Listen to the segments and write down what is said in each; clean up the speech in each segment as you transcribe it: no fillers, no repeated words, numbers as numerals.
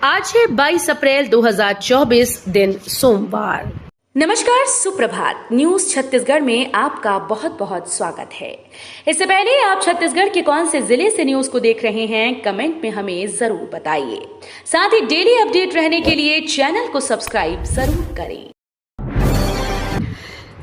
आज है 22 अप्रैल 2024 दिन सोमवार। नमस्कार, सुप्रभात। न्यूज छत्तीसगढ़ में आपका बहुत बहुत स्वागत है। इससे पहले आप छत्तीसगढ़ के कौन से जिले से न्यूज को देख रहे हैं, कमेंट में हमें जरूर बताइए। साथ ही डेली अपडेट रहने के लिए चैनल को सब्सक्राइब जरूर करें।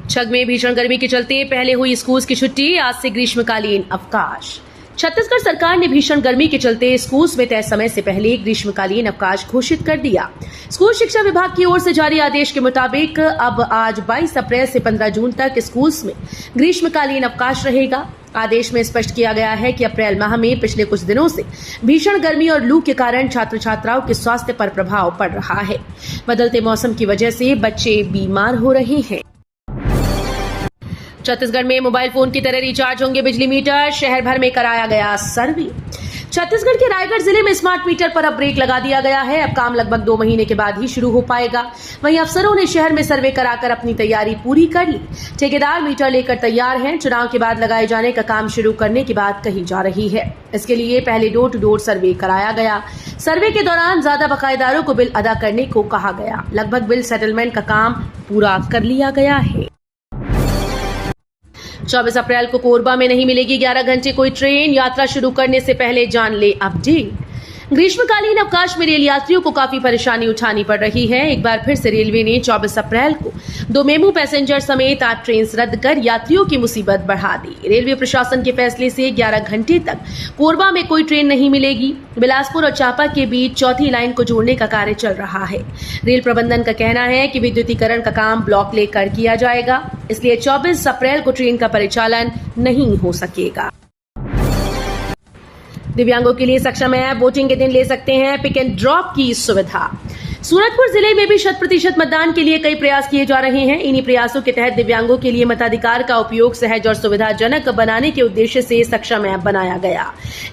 छग में भीषण गर्मी के चलते पहले हुई स्कूल की छुट्टी, आज से ग्रीष्मकालीन अवकाश। छत्तीसगढ़ सरकार ने भीषण गर्मी के चलते स्कूल में तय समय से पहले ग्रीष्मकालीन अवकाश घोषित कर दिया। स्कूल शिक्षा विभाग की ओर से जारी आदेश के मुताबिक अब आज 22 अप्रैल से 15 जून तक स्कूल में ग्रीष्मकालीन अवकाश रहेगा। आदेश में स्पष्ट किया गया है कि अप्रैल माह में पिछले कुछ दिनों से भीषण गर्मी और लू के कारण छात्र छात्राओं के स्वास्थ्य पर प्रभाव पड़ रहा है। बदलते मौसम की वजह से बच्चे बीमार हो रहे हैं। छत्तीसगढ़ में मोबाइल फोन की तरह रिचार्ज होंगे बिजली मीटर, शहर भर में कराया गया सर्वे। छत्तीसगढ़ के रायगढ़ जिले में स्मार्ट मीटर पर अब ब्रेक लगा दिया गया है। अब काम लगभग 2 महीने के बाद ही शुरू हो पाएगा। वहीं अफसरों ने शहर में सर्वे कराकर अपनी तैयारी पूरी कर ली। ठेकेदार मीटर लेकर तैयार हैं। चुनाव के बाद लगाए जाने का काम शुरू करने की बात कही जा रही है। इसके लिए पहले डोर टू डोर सर्वे कराया गया। सर्वे के दौरान ज्यादा बकायेदारों को बिल अदा करने को कहा गया। लगभग बिल सेटलमेंट का काम पूरा कर लिया गया है। 24 अप्रैल को कोरबा में नहीं मिलेगी 11 घंटे कोई ट्रेन। यात्रा शुरू करने से पहले जान ले अपडेट। ग्रीष्मकालीन अवकाश में रेल यात्रियों को काफी परेशानी उठानी पड़ रही है। एक बार फिर से रेलवे ने 24 अप्रैल को 2 मेमू पैसेंजर समेत 8 ट्रेन रद्द कर यात्रियों की मुसीबत बढ़ा दी। रेलवे प्रशासन के फैसले से 11 घंटे तक कोरबा में कोई ट्रेन नहीं मिलेगी। बिलासपुर और चांपा के बीच चौथी लाइन को जोड़ने का कार्य चल रहा है। रेल प्रबंधन का कहना है कि विद्युतीकरण का काम ब्लॉक लेकर किया जाएगा, इसलिए 24 अप्रैल को ट्रेन का परिचालन नहीं हो सकेगा। दिव्यांगों के लिए सक्षम ऐप वोटिंग के दिन ले सकते हैं पिक एंड ड्रॉप की सुविधा। सूरजपुर जिले में भी 100% मतदान के लिए कई प्रयास किए जा रहे हैं। इन्हीं प्रयासों के तहत दिव्यांगों के लिए मताधिकार का उपयोग सहज और सुविधाजनक बनाने के उद्देश्य से सक्षम ऐप बनाया गया।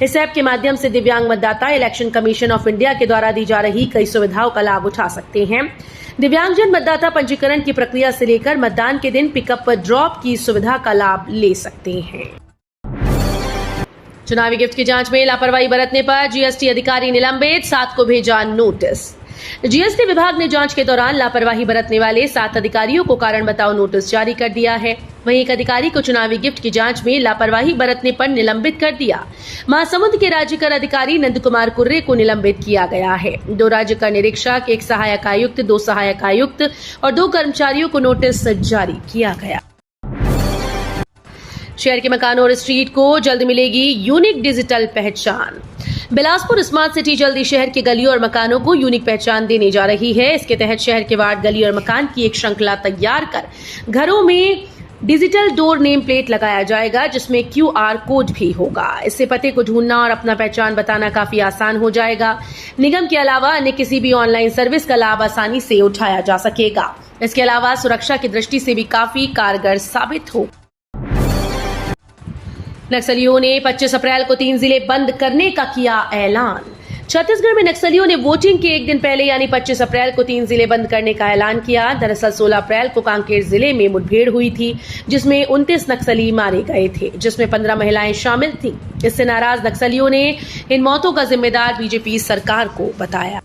इस ऐप के माध्यम से दिव्यांग मतदाता इलेक्शन कमीशन ऑफ इंडिया के द्वारा दी जा रही कई सुविधाओं का लाभ उठा सकते हैं। दिव्यांगजन मतदाता पंजीकरण की प्रक्रिया से लेकर मतदान के दिन पिकअप ड्रॉप की सुविधा का लाभ ले सकते हैं। चुनावी गिफ्ट की जांच में लापरवाही बरतने पर जीएसटी अधिकारी निलंबित, 7 को भेजा नोटिस। जीएसटी विभाग ने जांच के दौरान लापरवाही बरतने वाले 7 अधिकारियों को कारण बताओ नोटिस जारी कर दिया है। वहीं एक अधिकारी को चुनावी गिफ्ट की जांच में लापरवाही बरतने पर निलंबित कर दिया। महासमुंद के राज्य कर अधिकारी नंद कुमार कुर्रे को निलंबित किया गया है। 2 राज्य कर निरीक्षक, 1 सहायक आयुक्त, 2 सहायक आयुक्त और 2 कर्मचारियों को नोटिस जारी किया गया। शहर के मकानों और स्ट्रीट को जल्द मिलेगी यूनिक डिजिटल पहचान। बिलासपुर स्मार्ट सिटी जल्दी शहर के गलियों और मकानों को यूनिक पहचान देने जा रही है। इसके तहत शहर के वार्ड, गली और मकान की एक श्रृंखला तैयार कर घरों में डिजिटल डोर नेम प्लेट लगाया जाएगा, जिसमें QR कोड भी होगा। इससे पते को ढूंढना और अपना पहचान बताना काफी आसान हो जाएगा। निगम के अलावा अन्य किसी भी ऑनलाइन सर्विस का लाभ आसानी से उठाया जा सकेगा। इसके अलावा सुरक्षा की दृष्टि से भी काफी कारगर साबित हो। नक्सलियों ने 25 अप्रैल को 3 जिले बंद करने का किया ऐलान। छत्तीसगढ़ में नक्सलियों ने वोटिंग के एक दिन पहले यानी 25 अप्रैल को 3 जिले बंद करने का ऐलान किया। दरअसल 16 अप्रैल को कांकेर जिले में मुठभेड़ हुई थी, जिसमें 29 नक्सली मारे गए थे, जिसमें 15 महिलाएं शामिल थीं। इससे नाराज नक्सलियों ने इन मौतों का जिम्मेदार बीजेपी सरकार को बताया।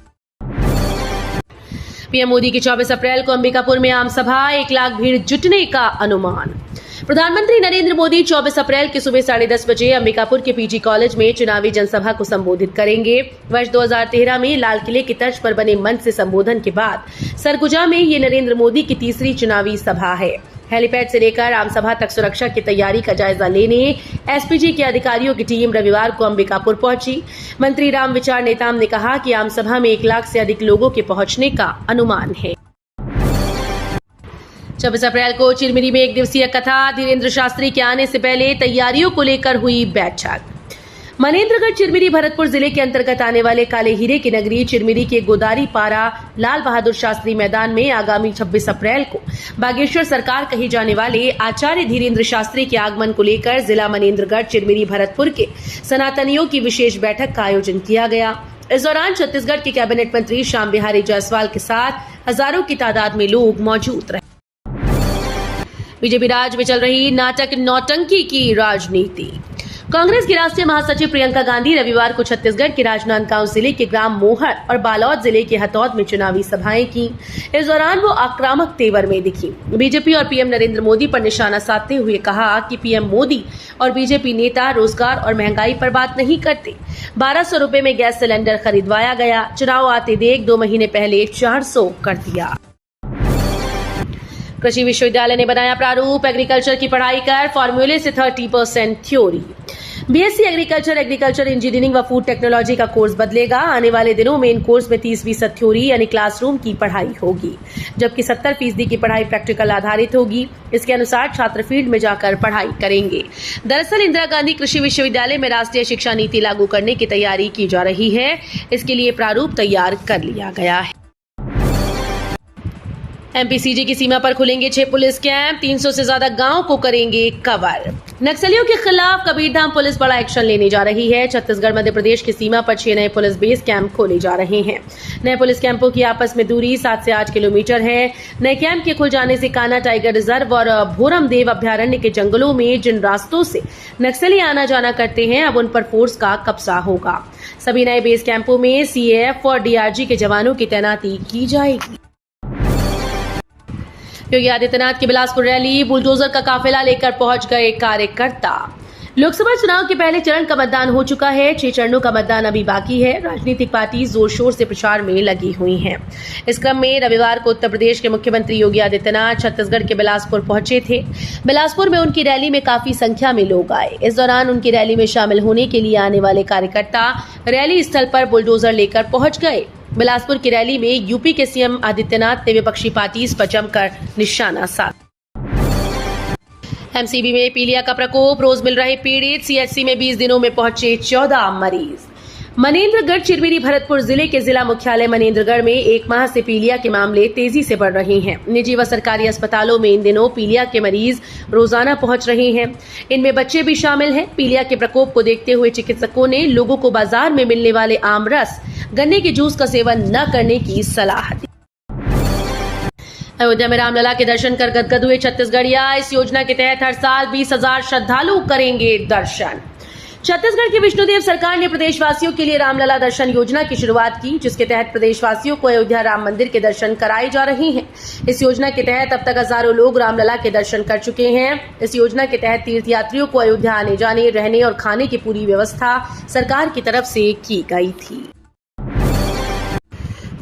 पीएम मोदी की 24 अप्रैल को अंबिकापुर में आम सभा, 1 लाख भीड़ जुटने का अनुमान। प्रधानमंत्री नरेंद्र मोदी 24 अप्रैल की सुबह 10:30 बजे अंबिकापुर के पीजी कॉलेज में चुनावी जनसभा को संबोधित करेंगे। वर्ष 2013 में लाल किले की तर्ज पर बने मंच से संबोधन के बाद सरगुजा में ये नरेंद्र मोदी की तीसरी चुनावी सभा है। हेलीपैड से लेकर आमसभा तक सुरक्षा की तैयारी का जायजा लेने एसपीजी के अधिकारियों की टीम रविवार को अंबिकापुर पहुंची। मंत्री रामविचार नेताम ने कहा कि आमसभा में 1 लाख से अधिक लोगों के पहुंचने का अनुमान है। 24 अप्रैल को चिरमिरी में 1 दिवसीय कथा, धीरेन्द्र शास्त्री के आने से पहले तैयारियों को लेकर हुई बैठक। मनेन्द्रगढ़ चिरमिरी भरतपुर जिले के अंतर्गत आने वाले काले हीरे की नगरी चिरमिरी के गोदारी पारा लाल बहादुर शास्त्री मैदान में आगामी 26 अप्रैल को बागेश्वर सरकार कहे जाने वाले आचार्य धीरेन्द्र शास्त्री के आगमन को लेकर जिला मनेन्द्रगढ़ चिरमिरी भरतपुर के सनातनियों की विशेष बैठक का आयोजन किया गया। इस दौरान छत्तीसगढ़ के कैबिनेट मंत्री श्याम बिहारी जायसवाल के साथ हजारों की तादाद में लोग मौजूद रहे। बीजेपी राज में चल रही नाटक नौटंकी की राजनीति। कांग्रेस की राष्ट्रीय महासचिव प्रियंका गांधी रविवार को छत्तीसगढ़ के राजनांदगांव जिले के ग्राम मोहर और बालोद जिले के हथौद में चुनावी सभाएं की। इस दौरान वो आक्रामक तेवर में दिखी। बीजेपी और पीएम नरेंद्र मोदी पर निशाना साधते हुए कहा कि पीएम मोदी और बीजेपी नेता रोजगार और महंगाई पर बात नहीं करते। 1200 रुपए में गैस सिलेंडर खरीदवाया गया, चुनाव आते देख 2 महीने पहले 400 कर दिया। कृषि विश्वविद्यालय ने बनाया प्रारूप, एग्रीकल्चर की पढ़ाई कर फॉर्मूले से 30% थ्योरी। बीएससी एग्रीकल्चर इंजीनियरिंग व फूड टेक्नोलॉजी का कोर्स बदलेगा। आने वाले दिनों में इन कोर्स में 30% थ्योरी यानी क्लासरूम की पढ़ाई होगी, जबकि 70% की पढ़ाई प्रैक्टिकल आधारित होगी। इसके अनुसार छात्र फील्ड में जाकर पढ़ाई करेंगे। दरअसल इंदिरा गांधी कृषि विश्वविद्यालय में राष्ट्रीय शिक्षा नीति लागू करने की तैयारी की जा रही है। इसके लिए प्रारूप तैयार कर लिया गया है। एमपीसीजी की सीमा पर खुलेंगे 6 पुलिस कैंप, 300 से ज्यादा गांव को करेंगे कवर। नक्सलियों के खिलाफ कबीरधाम पुलिस बड़ा एक्शन लेने जा रही है। छत्तीसगढ़ मध्य प्रदेश की सीमा पर 6 नए पुलिस बेस कैंप खोले जा रहे हैं। नए पुलिस कैंपों की आपस में दूरी 7 से 8 किलोमीटर है। नए कैंप के खुल जाने से कान्हा टाइगर रिजर्व और भोरमदेव अभ्यारण्य के जंगलों में जिन रास्तों से नक्सली आना जाना करते हैं, अब उन पर फोर्स का कब्जा होगा। सभी नए बेस कैंपों में सीएएफ और डीआरजी के जवानों की तैनाती की जाएगी। योगी आदित्यनाथ की बिलासपुर रैली, बुलडोजर का काफिला लेकर पहुंच गए कार्यकर्ता। लोकसभा चुनाव के पहले चरण का मतदान हो चुका है। 6 चरणों का मतदान अभी बाकी है। राजनीतिक पार्टी जोर शोर से प्रचार में लगी हुई हैं। इस क्रम में रविवार को उत्तर प्रदेश के मुख्यमंत्री योगी आदित्यनाथ छत्तीसगढ़ के बिलासपुर पहुंचे थे। बिलासपुर में उनकी रैली में काफी संख्या में लोग आए। इस दौरान उनकी रैली में शामिल होने के लिए आने वाले कार्यकर्ता रैली स्थल पर बुलडोजर लेकर पहुंच गए। बिलासपुर की रैली में यूपी के सीएम आदित्यनाथ ने विपक्षी पार्टी पर जमकर निशाना साधा। एमसीबी में पीलिया का प्रकोप, रोज मिल रहे पीड़ित। सीएचसी में 20 दिनों में पहुंचे 14 मरीज। मनेन्द्रगढ़ चिरमिरी भरतपुर जिले के जिला मुख्यालय मनेन्द्रगढ़ में 1 माह से पीलिया के मामले तेजी से बढ़ रहे हैं। निजी व सरकारी अस्पतालों में इन दिनों पीलिया के मरीज रोजाना पहुंच रहे हैं। इनमें बच्चे भी शामिल हैं। पीलिया के प्रकोप को देखते हुए चिकित्सकों ने लोगों को बाजार में मिलने वाले आम रस, गन्ने के जूस का सेवन न करने की सलाह दी। अयोध्या में रामलला के दर्शन कर गदगद हुए छत्तीसगढ़िया। इस योजना के तहत हर साल 20,000 श्रद्धालु करेंगे दर्शन। छत्तीसगढ़ की विष्णुदेव सरकार ने प्रदेशवासियों के लिए रामलला दर्शन योजना की शुरुआत की, जिसके तहत प्रदेशवासियों को अयोध्या राम मंदिर के दर्शन कराए जा रहे हैं। इस योजना के तहत अब तक हजारों लोग रामलला के दर्शन कर चुके हैं। इस योजना के तहत तीर्थयात्रियों को अयोध्या आने जाने, रहने और खाने की पूरी व्यवस्था सरकार की तरफ से की गई थी।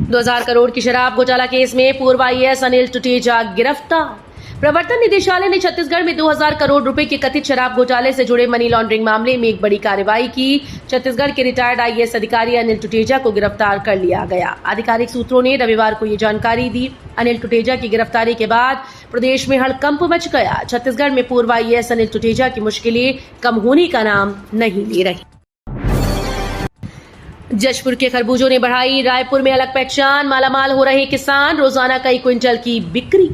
2000 करोड़ की शराब घोटाला केस में पूर्व आईएएस अनिल टुटेजा गिरफ्तार। प्रवर्तन निदेशालय ने छत्तीसगढ़ में 2000 करोड़ रुपए के कथित शराब घोटाले से जुड़े मनी लॉन्ड्रिंग मामले में एक बड़ी कार्रवाई की। छत्तीसगढ़ के रिटायर्ड आईएएस अधिकारी अनिल टुटेजा को गिरफ्तार कर लिया गया। आधिकारिक सूत्रों ने रविवार को ये जानकारी दी। अनिल टुटेजा की गिरफ्तारी के बाद प्रदेश में हड़कंप मच गया। छत्तीसगढ़ में पूर्व आईएएस अनिल टुटेजा की मुश्किलें कम होने का नाम नहीं ले रही। जशपुर के खरबूजों ने बढ़ाई रायपुर में अलग पहचान। मालामाल हो रहे किसान, रोजाना कई क्विंटल की बिक्री।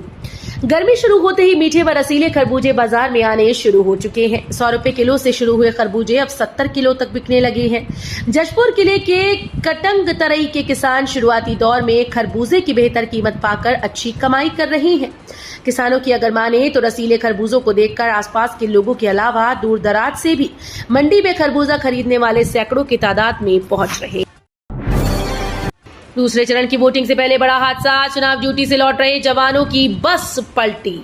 गर्मी शुरू होते ही मीठे व रसीले खरबूजे बाजार में आने शुरू हो चुके हैं। 100 रुपए किलो से शुरू हुए खरबूजे अब 70 किलो तक बिकने लगे हैं। जशपुर किले के कटंग तरई के किसान शुरुआती दौर में खरबूजे की बेहतर कीमत पाकर अच्छी कमाई कर रहे हैं। किसानों की अगर माने तो रसीले खरबूजों को देखकर आसपास के लोगों के अलावा दूर दराज से भी मंडी में खरबूजा खरीदने वाले सैकड़ों की तादाद में पहुंच रहे। दूसरे चरण की वोटिंग से पहले बड़ा हादसा, चुनाव ड्यूटी से लौट रहे जवानों की बस पलटी।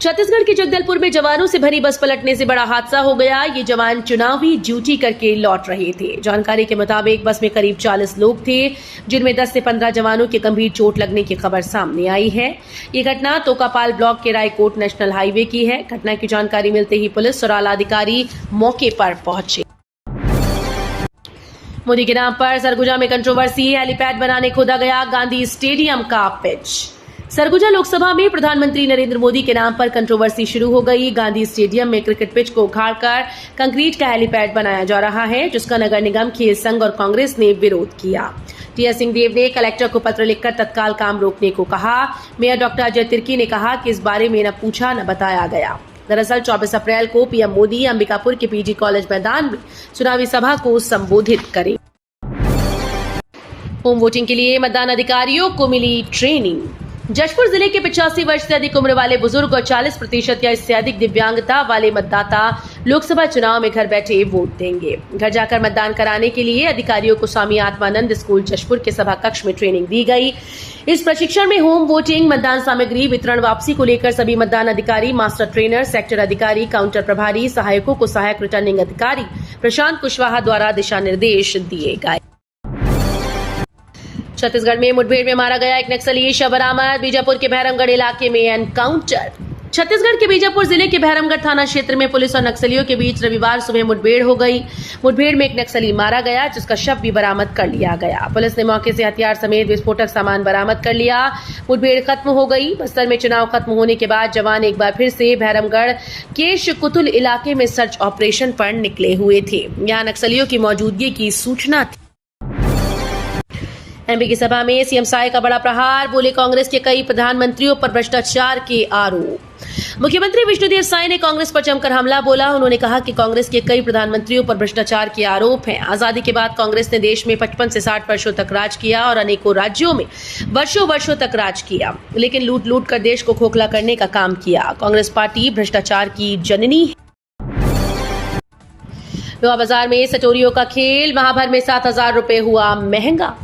छत्तीसगढ़ के जगदलपुर में जवानों से भरी बस पलटने से बड़ा हादसा हो गया। ये जवान चुनावी ड्यूटी करके लौट रहे थे। जानकारी के मुताबिक बस में करीब 40 लोग थे, जिनमें 10 से 15 जवानों की गंभीर चोट लगने की खबर सामने आई है। ये घटना तोकापाल ब्लॉक के रायकोट नेशनल हाईवे की है। घटना की जानकारी मिलते ही पुलिस और आला अधिकारी मौके पर पहुंचे। मोदी के नाम पर सरगुजा में कंट्रोवर्सी, हेलीपैड बनाने खोदा गया गांधी स्टेडियम का पिच। सरगुजा लोकसभा में प्रधानमंत्री नरेंद्र मोदी के नाम पर कंट्रोवर्सी शुरू हो गई। गांधी स्टेडियम में क्रिकेट पिच को उखाड़कर कंक्रीट का हेलीपैड बनाया जा रहा है, जिसका नगर निगम, खेल संघ और कांग्रेस ने विरोध किया। टीएस सिंहदेव ने कलेक्टर को पत्र लिखकर तत्काल काम रोकने को कहा। मेयर डॉक्टर अजय तिर्की ने कहा कि इस बारे में न पूछा न बताया गया। दरअसल 24 अप्रैल को पीएम मोदी अंबिकापुर के पीजी कॉलेज मैदान में चुनावी सभा को संबोधित करें। होम वोटिंग के लिए मतदान अधिकारियों को मिली ट्रेनिंग। जशपुर जिले के 85 वर्ष से अधिक उम्र वाले बुजुर्ग और 40% या इससे अधिक दिव्यांगता वाले मतदाता लोकसभा चुनाव में घर बैठे वोट देंगे। घर जाकर मतदान कराने के लिए अधिकारियों को स्वामी आत्मानंद स्कूल जशपुर के सभा कक्ष में ट्रेनिंग दी गई। इस प्रशिक्षण में होम वोटिंग, मतदान सामग्री वितरण, वापसी को लेकर सभी मतदान अधिकारी, मास्टर ट्रेनर, सेक्टर अधिकारी, काउंटर प्रभारी, सहायकों को सहायक रिटर्निंग अधिकारी प्रशांत कुशवाहा द्वारा दिशा निर्देश दिए गए। छत्तीसगढ़ में मुठभेड़ में मारा गया एक नक्सली, शव बरामद। बीजापुर के भैरमगढ़ इलाके में एनकाउंटर। छत्तीसगढ़ के बीजापुर जिले के भैरमगढ़ थाना क्षेत्र में पुलिस और नक्सलियों के बीच रविवार सुबह मुठभेड़ हो गई। मुठभेड़ में एक नक्सली मारा गया, जिसका शव भी बरामद कर लिया गया। पुलिस ने मौके से हथियार समेत विस्फोटक सामान बरामद कर लिया। मुठभेड़ खत्म हो गई। बस्तर में चुनाव खत्म होने के बाद जवान एक बार फिर से भैरमगढ़ केश कुतुल इलाके में सर्च ऑपरेशन पर निकले हुए थे। यहां नक्सलियों की मौजूदगी की सूचना थी। एमपी की सभा में सीएम साय का बड़ा प्रहार, बोले कांग्रेस के कई प्रधानमंत्रियों पर भ्रष्टाचार के आरोप। मुख्यमंत्री विष्णुदेव साय ने कांग्रेस पर जमकर हमला बोला। उन्होंने कहा कि कांग्रेस के कई प्रधानमंत्रियों पर भ्रष्टाचार के आरोप हैं। आजादी के बाद कांग्रेस ने देश में 55 से 60 वर्षों तक राज किया और अनेकों राज्यों में वर्षों तक राज किया, लेकिन लूट लूट कर देश को खोखला करने का काम किया। कांग्रेस पार्टी भ्रष्टाचार की जननी है। लोहा बाजार में सटोरियों का खेल, माह भर में 7,000 रुपए हुआ महंगा।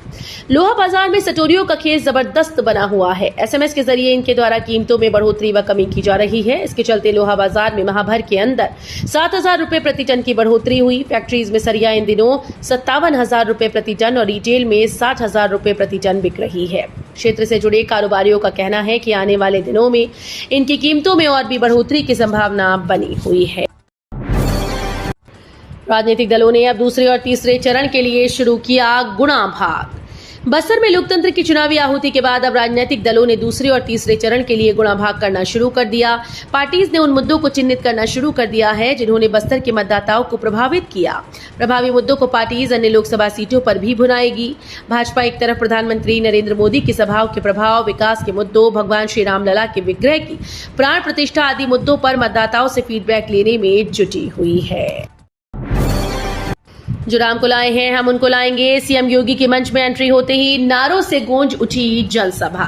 लोहा बाजार में सटोरियों का खेल जबरदस्त बना हुआ है। एसएमएस के जरिए इनके द्वारा कीमतों में बढ़ोतरी व कमी की जा रही है। इसके चलते लोहा बाजार में माह भर के अंदर 7,000 रुपए प्रति टन की बढ़ोतरी हुई। फैक्ट्रीज में सरिया इन दिनों 57,000 रुपए प्रति टन और रिटेल में 60,000 रुपए प्रति टन बिक रही है। क्षेत्र से जुड़े कारोबारियों का कहना है कि आने वाले दिनों में इनकी कीमतों में और भी बढ़ोतरी की संभावना बनी हुई है। राजनीतिक दलों ने अब दूसरे और तीसरे चरण के लिए शुरू किया गुणा भाग। बस्तर में लोकतंत्र की चुनावी आहुति के बाद अब राजनीतिक दलों ने दूसरे और तीसरे चरण के लिए गुणा भाग करना शुरू कर दिया। पार्टीज ने उन मुद्दों को चिन्हित करना शुरू कर दिया है जिन्होंने बस्तर के मतदाताओं को प्रभावित किया। प्रभावी मुद्दों को पार्टीज अन्य लोकसभा सीटों पर भी भुनाएगी। भाजपा एक तरफ प्रधानमंत्री नरेंद्र मोदी की सभाओं के प्रभाव, विकास के मुद्दों, भगवान श्री राम लला के विग्रह की प्राण प्रतिष्ठा आदि मुद्दों पर मतदाताओं से फीडबैक लेने में जुटी हुई है। जो राम को लाए हैं हम उनको लाएंगे, सीएम योगी के मंच में एंट्री होते ही नारों से गूंज उठी जनसभा।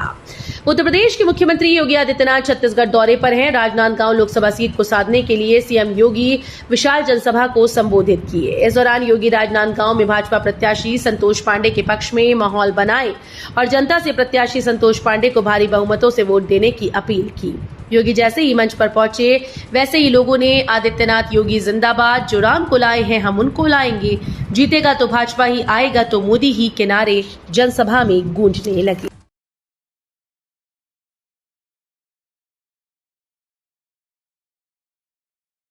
उत्तर प्रदेश के मुख्यमंत्री योगी आदित्यनाथ छत्तीसगढ़ दौरे पर हैं। राजनांदगांव लोकसभा सीट को साधने के लिए सीएम योगी विशाल जनसभा को संबोधित किए। इस दौरान योगी राजनांदगांव में भाजपा प्रत्याशी संतोष पांडे के पक्ष में माहौल बनाए और जनता से प्रत्याशी संतोष पांडे को भारी बहुमतों से वोट देने की अपील की। योगी जैसे ही मंच पर पहुंचे वैसे ही लोगों ने आदित्यनाथ योगी जिंदाबाद, जो राम को लाए हैं हम उनको लाएंगे, जीतेगा तो भाजपा ही, आएगा तो मोदी ही के नारे जनसभा में गूंजने लगे।